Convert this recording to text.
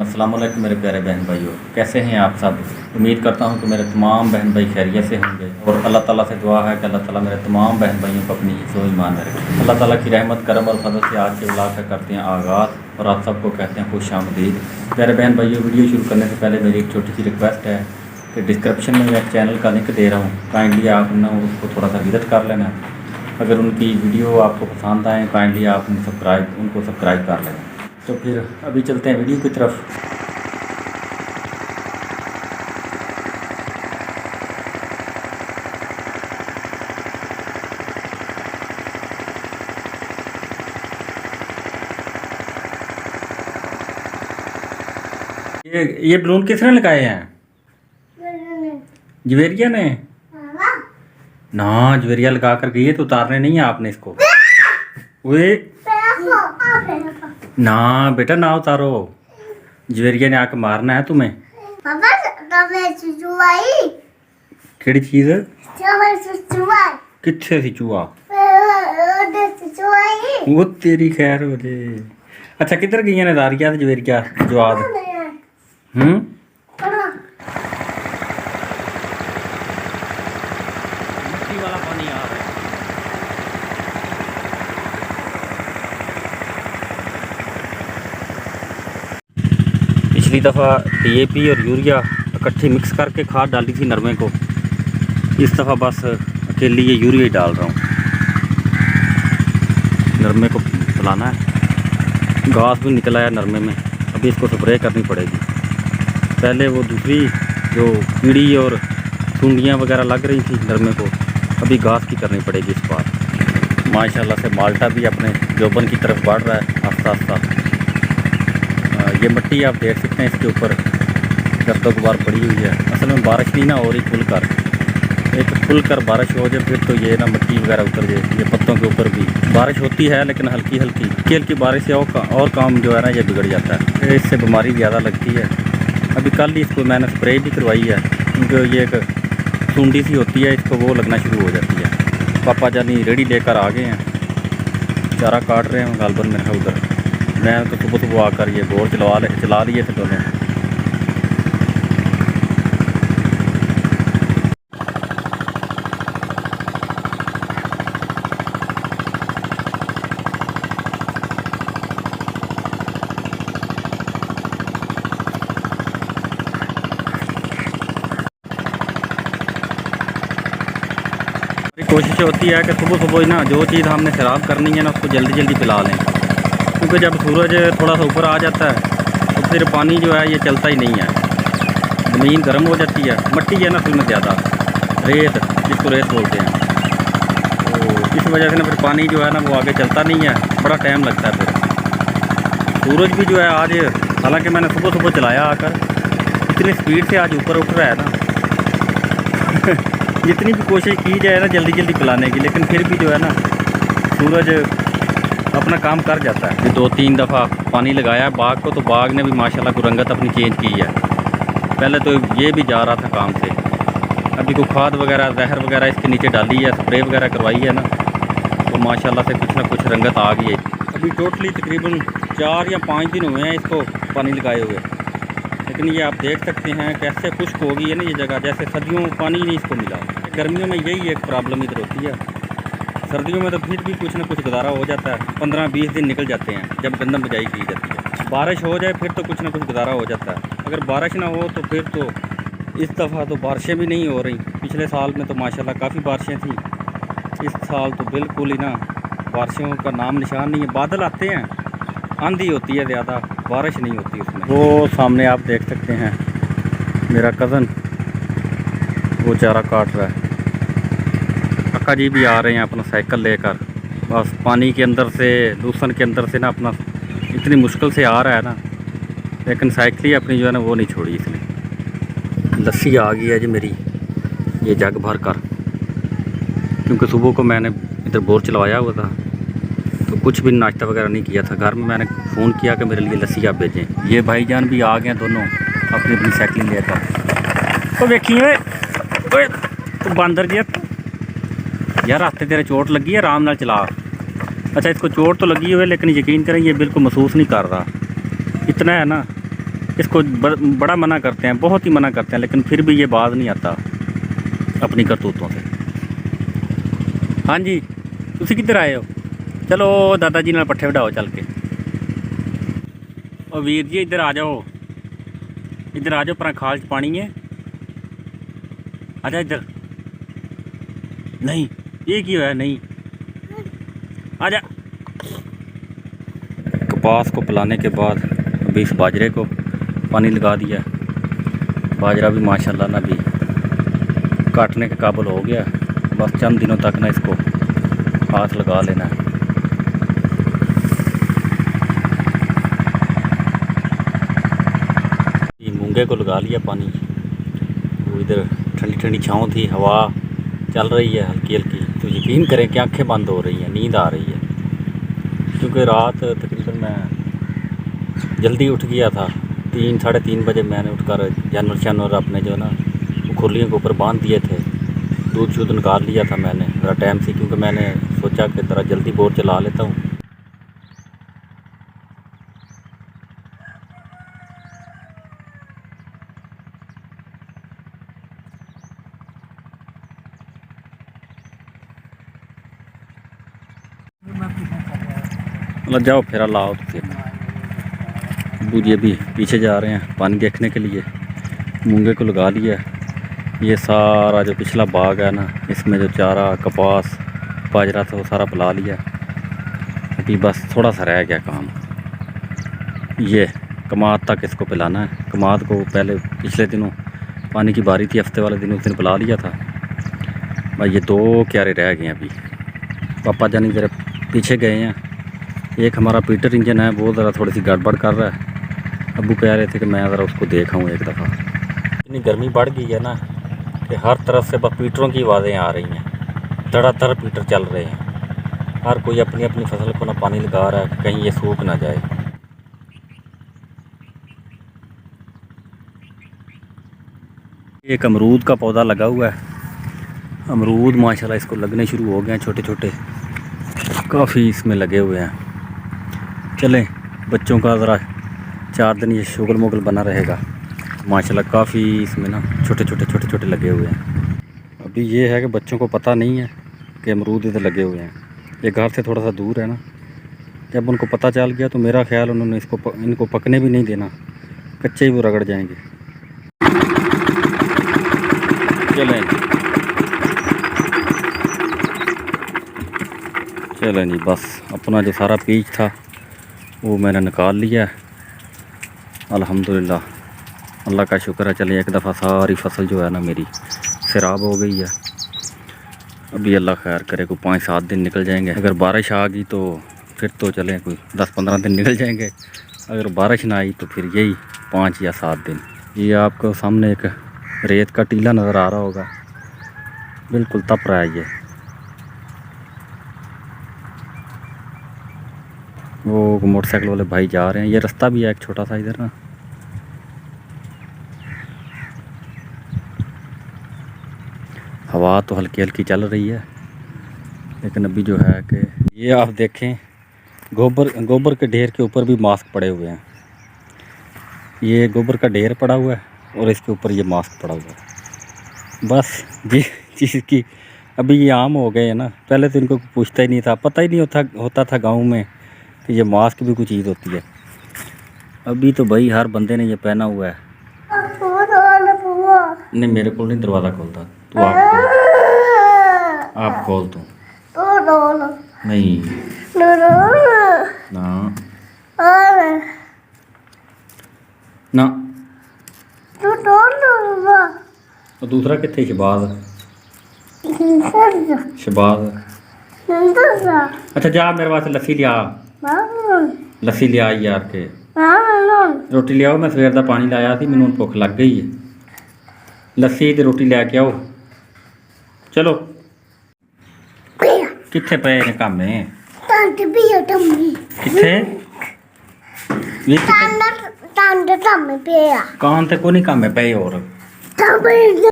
अस्सलाम वालेकुम मेरे प्यारे बहन भाइयों, कैसे हैं आप सब। उम्मीद करता हूं कि मेरे तमाम बहन भाई खैरियत से होंगे और अल्लाह ताला से दुआ है कि अल्लाह ताला मेरे तमाम बहन भाइयों को अपनी हिफ्ज़ व ईमान में रखे। अल्लाह ताला की रहमत करम और फजल से आज के व्लॉग का करते हैं आगाज़ और आप सबको कहते हैं खुश आमदीद। प्यारे बहन भाइयों, वीडियो शुरू करने से पहले मेरी एक छोटी सी रिक्वेस्ट है कि डिस्क्रिप्शन में मैं चैनल का लिंक दे रहा हूँ, काइंडली आप ना उसको थोड़ा सा विजिट कर लेना। अगर उनकी वीडियो आपको पसंद आए काइंडली आप उनको सब्सक्राइब कर लेना। तो फिर अभी चलते हैं वीडियो की तरफ। ये बलून किसने लगाए हैं? जवेरिया ने। ना, जवेरिया लगा कर गई है तो उतारने नहीं है आपने इसको। वे ना बेटा, ना उतारो, जवेरिया ने आके मारना है तुम्हें। केड़ी चीज? किथे सी चूहा? वो तेरी खैर हो जे। अच्छा, किधर गई ने दारिया जवेरिया जवाद? मिट्टी वाला पानी आ रहा है। पिछली दफ़ा DAP और यूरिया इकट्ठी मिक्स करके खाद डाली थी नरमे को। इस दफ़ा बस अकेली ये यूरिया ही डाल रहा हूँ। नरमे को फैलाना है, घास भी निकल आया नरमे में, अभी इसको स्प्रे करनी पड़ेगी। पहले वो दूसरी जो कीड़ी और सुंडियाँ वगैरह लग रही थी नरमे को, अभी घास की करनी पड़ेगी इस बार। माशाल्लाह से माल्टा भी अपने जोबन की तरफ बढ़ रहा है आस्ता आस्ता। ये मिट्टी आप देख सकते हैं, इसके ऊपर गर्दो गुबार पड़ी हुई है। असल में बारिश नहीं ना हो रही खुल कर बारिश हो जाए फिर तो ये ना मिट्टी वगैरह उतर जाए। ये पत्तों के ऊपर भी बारिश होती है लेकिन हल्की हल्की बारिश से और काम जो है ना ये बिगड़ जाता है, इससे बीमारी ज़्यादा लगती है। अभी कल ही इसको मैंने स्प्रे भी करवाई है क्योंकि ये एक सूंडी सी होती है, इसको वो लगना शुरू हो जाती है। पापा जानी रेडी लेकर आ गए हैं, चारा काट रहे हैं गालबन में है उधर। मैं तो सुबह आकर ये गोर चला लिए थे दोनों। कोशिश होती है कि सुबह ना जो चीज़ हमने खराब करनी है ना उसको जल्दी जल्दी पिला लें, क्योंकि जब सूरज थोड़ा सा ऊपर आ जाता है तो फिर पानी जो है ये चलता ही नहीं है, ज़मीन गर्म हो जाती है। मिट्टी है ना उसमें ज़्यादा, रेत जिसको रेत बोलते हैं, तो इस वजह से ना फिर पानी जो है ना वो आगे चलता नहीं है, बड़ा टाइम लगता है। फिर सूरज भी जो है आज, हालांकि मैंने सुबह चलाया आकर, इतनी स्पीड से आज ऊपर उठ रहा है ना जितनी भी कोशिश की जाए ना जल्दी जल्दी पिलाने की, लेकिन फिर भी जो है ना सूरज अपना काम कर जाता है। 2-3 दफ़ा पानी लगाया बाग को, तो बाग ने भी माशाल्लाह को रंगत अपनी चेंज की है। पहले तो ये भी जा रहा था काम से, अभी को खाद वगैरह जहर वगैरह इसके नीचे डाली है, स्प्रे वगैरह करवाई है ना, तो माशाल्लाह से कुछ ना कुछ रंगत आ गई है। अभी टोटली तकरीबन 4 या 5 दिन हुए हैं इसको पानी लगाए हुए, लेकिन ये आप देख सकते हैं कैसे खुश्क हो गई है ना ये जगह, जैसे सर्दियों में पानी नहीं इसको मिला। गर्मियों में यही एक प्रॉब्लम इधर होती है, सर्दियों में तो फिर भी कुछ ना कुछ गुजारा हो जाता है। 15-20 दिन निकल जाते हैं जब गंदम बिजाई की जाती है। बारिश हो जाए फिर तो कुछ ना कुछ गुजारा हो जाता है, अगर बारिश ना हो तो फिर तो इस दफ़ा तो बारिशें भी नहीं हो रही। पिछले साल में तो माशाल्लाह काफ़ी बारिशें थी, इस साल तो बिल्कुल ही ना बारिशों का नाम निशान नहीं है। बादल आते हैं, आंधी होती है ज़्यादा, बारिश नहीं होती उसमें। वो सामने आप देख सकते हैं मेरा कज़न वो चारा काट रहा है। काका जी भी आ रहे हैं अपना साइकिल लेकर, बस पानी के अंदर से लूसन के अंदर से ना अपना इतनी मुश्किल से आ रहा है ना, लेकिन साइकिल ही अपनी जो है ना वो नहीं छोड़ी इसने। लस्सी आ गई है जी मेरी, ये जग भर कर, क्योंकि सुबह को मैंने इधर बोर चलवाया हुआ था तो कुछ भी नाश्ता वगैरह नहीं किया था। घर में मैंने फ़ोन किया कि मेरे लिए लस्सी आप भेजें। ये भाईजान भी आ गए दोनों अपनी अपनी साइकिल लेकर। तो देखिए तो बंदर जी यार, हाथ तेरे चोट लगी है, आराम नाल चला। अच्छा, इसको चोट तो लगी हुई है लेकिन यकीन करें ये बिल्कुल महसूस नहीं कर रहा। इतना है ना इसको बड़ा मना करते हैं, बहुत ही मना करते हैं, लेकिन फिर भी ये बाज नहीं आता अपनी करतूतों से। हाँ जी, तुसी किधर आए हो? चलो दादा जी नाल पट्ठे वढाओ चल के। और वीर जी इधर आ जाओ, इधर आ जाओ, पर खाल च पानी है, आजा इधर। नहीं ये की होया, नहीं आजा। कपास को पिलाने के बाद अभी इस बाजरे को पानी लगा दिया। बाजरा भी माशाल्लाह ना भी काटने के काबिल हो गया। बस चंद दिनों तक ना इसको हाथ लगा लेना है। मूंगे को लगा लिया पानी। वो इधर ठंडी ठंडी छाँव थी, हवा चल रही है हल्की हल्की, तो यकीन करें कि आंखें बंद हो रही हैं, नींद आ रही है। क्योंकि रात तकरीबन मैं जल्दी उठ गया था, 3 साढ़े 3 बजे मैंने उठकर जानवर अपने जो ना वो खुरलियों के ऊपर बांध दिए थे। दूध शूध निकाल लिया था मैंने ज़रा टाइम से, क्योंकि मैंने सोचा कि ज़रा जल्दी बोर चला लेता हूँ। मतलब जाओ फेरा लाओ तो फिर। अबू जी अभी पीछे जा रहे हैं पानी देखने के लिए। मूंगे को लगा लिया। ये सारा जो पिछला बाग है ना, इसमें जो चारा कपास बाजरा था वो सारा पिला लिया। अभी बस थोड़ा सा रह गया काम, ये कमाद तक इसको पिलाना है। कमाद को पहले पिछले दिनों पानी की बारी थी, हफ्ते वाले दिन उस दिन पिला लिया था। भाई ये 2 क्यारे रह गए हैं अभी। पापा जानी ज़रा पीछे गए हैं। एक हमारा पीटर इंजन है, वो ज़रा थोड़ी सी गड़बड़ कर रहा है। अबू कह रहे थे कि मैं ज़रा उसको देखाऊँ एक दफ़ा। इतनी गर्मी बढ़ गई है ना कि हर तरफ से बस पीटरों की आवाज़ें आ रही हैं, धड़ाधड़ पीटर चल रहे हैं। हर कोई अपनी अपनी फसल को ना पानी लगा रहा है, कहीं ये सूख ना जाए। एक अमरूद का पौधा लगा हुआ है। अमरूद माशाल्लाह इसको लगने शुरू हो गए हैं, छोटे छोटे काफ़ी इसमें लगे हुए हैं। चलें बच्चों का ज़रा 4 दिन ये शुगल मुगल बना रहेगा। माशाल्लाह काफ़ी इसमें ना छोटे छोटे लगे हुए हैं। अभी ये है कि बच्चों को पता नहीं है कि अमरूद इधर लगे हुए हैं। ये घर से थोड़ा सा दूर है ना, जब उनको पता चल गया तो मेरा ख्याल उन्होंने इनको पकने भी नहीं देना, कच्चे ही वो रगड़ जाएंगे। चलें जी, बस अपना जो सारा पीच था वो मैंने निकाल लिया। अल्हम्दुलिल्लाह, अल्लाह का शुक्र है। चलिए एक दफ़ा सारी फसल जो है ना मेरी सैराब हो गई है। अभी अल्लाह खैर करे, कोई 5-7 दिन निकल जाएंगे। अगर बारिश आ गई तो फिर तो चलें कोई 10-15 दिन निकल जाएंगे। अगर बारिश ना आई तो फिर यही 5 या 7 दिन। ये आपको सामने एक रेत का टीला नज़र आ रहा होगा, बिल्कुल तप रहा है ये। वो मोटरसाइकिल वाले भाई जा रहे हैं। ये रास्ता भी है एक छोटा सा इधर ना। हवा तो हल्की हल्की चल रही है, लेकिन अभी जो है कि ये आप देखें गोबर के ढेर के ऊपर भी मास्क पड़े हुए हैं। ये गोबर का ढेर पड़ा हुआ है और इसके ऊपर ये मास्क पड़ा हुआ है। बस चीज़ की अभी ये आम हो गए हैं ना। पहले तो इनको पूछता ही नहीं था, पता ही नहीं होता था गाँव में कि ये मास्क भी कोई चीज़ होती है। अभी तो भाई हर बंदे ने ये पहना हुआ है। नहीं मेरे को नहीं दरवाज़ा खोलता, तू आप खोल तू। नहीं ना ना तो दूसरा कितने शबाज। अच्छा जा मेरे वास्ते लस्सी लिया, लस्सी लिया यार के। रोटी लियाओ, मैं सवेर का पानी लाया थी, मैनू भुख लग गई है। लस्सी ते रोटी लैके आओ। चलो कित्थे पे ने कामे कित्थे कान ते कोई नहीं कामे पे और